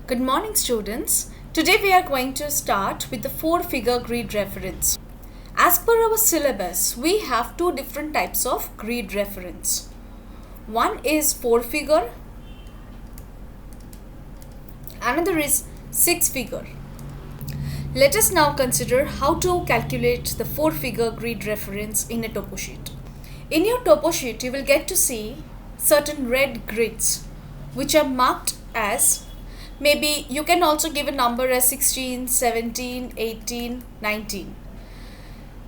Good morning, students. Today we are going to start with the four-figure grid reference. As per our syllabus, we have two different types of grid reference. One is four-figure, another is six-figure. Let us now consider how to calculate the four-figure grid reference in a topo sheet. In your topo sheet, you will get to see certain red grids which are marked as, maybe you can also give a number as 16, 17, 18, 19.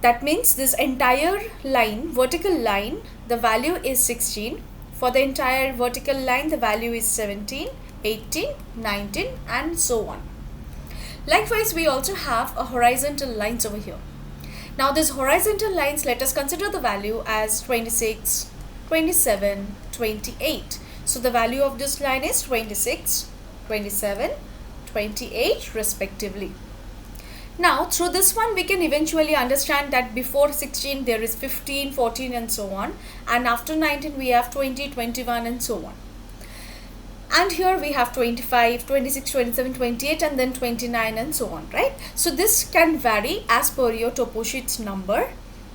That means this entire line, vertical line, the value is 16. For the entire vertical line, the value is 17, 18, 19 and so on. Likewise, we also have a horizontal lines over here. Now these horizontal lines, let us consider the value as 26, 27, 28. So the value of this line is 26, 27, 28 respectively. Now through this one we can eventually understand that before 16 there is 15, 14 and so on, and after 19 we have 20, 21 and so on. And here we have 25, 26, 27, 28 and then 29 and so on, right? So this can vary as per your topo sheet's number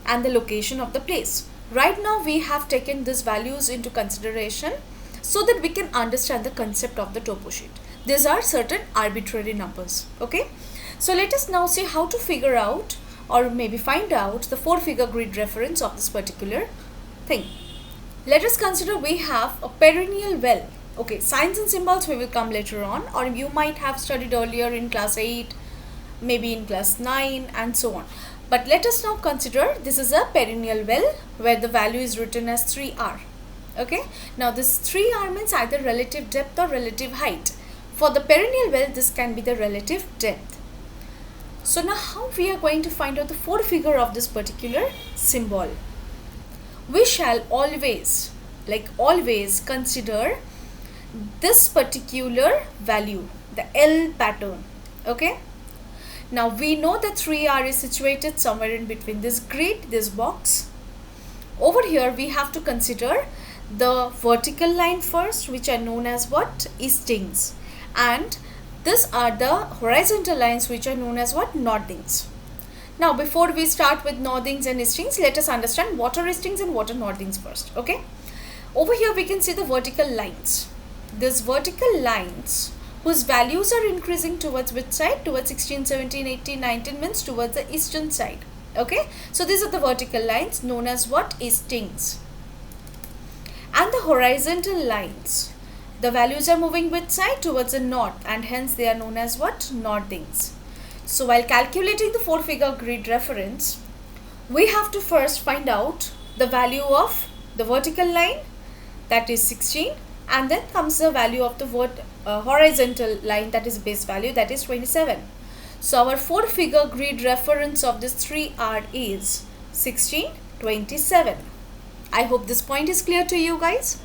and the location of the place. Right now we have taken these values into consideration so that we can understand the concept of the topo sheet. These are certain arbitrary numbers, okay? So let us now see how to figure out or maybe find out the four-figure grid reference of this particular thing. Let us consider we have a perennial well. Okay, signs and symbols we will come later on, or you might have studied earlier in class 8, maybe in class 9 and so on. But let us now consider this is a perennial well where the value is written as 3r. Okay, now this 3r means either relative depth or relative height. For the perennial well, this can be the relative depth. So now how we are going to find out the four-figure of this particular symbol? We shall always, consider this particular value, the L pattern, okay? Now we know that 3r is situated somewhere in between this grid, this box. Over here we have to consider the vertical line first, which are known as what? Eastings. And these are the horizontal lines which are known as what? Northings. Now before we start with northings and eastings, let us understand what are eastings and what are northings first, okay? Over here we can see the vertical lines. These vertical lines whose values are increasing towards which side? Towards 16, 17, 18, 19 means towards the eastern side, okay? So these are the vertical lines known as what? Eastings. And the horizontal lines, the values are moving which side? Towards the north, and hence they are known as what? Northings. So while calculating the four-figure grid reference, we have to first find out the value of the vertical line, that is 16, and then comes the value of the horizontal line, that is base value, that is 27. So our four-figure grid reference of this 3r is 16, 27. I hope this point is clear to you guys.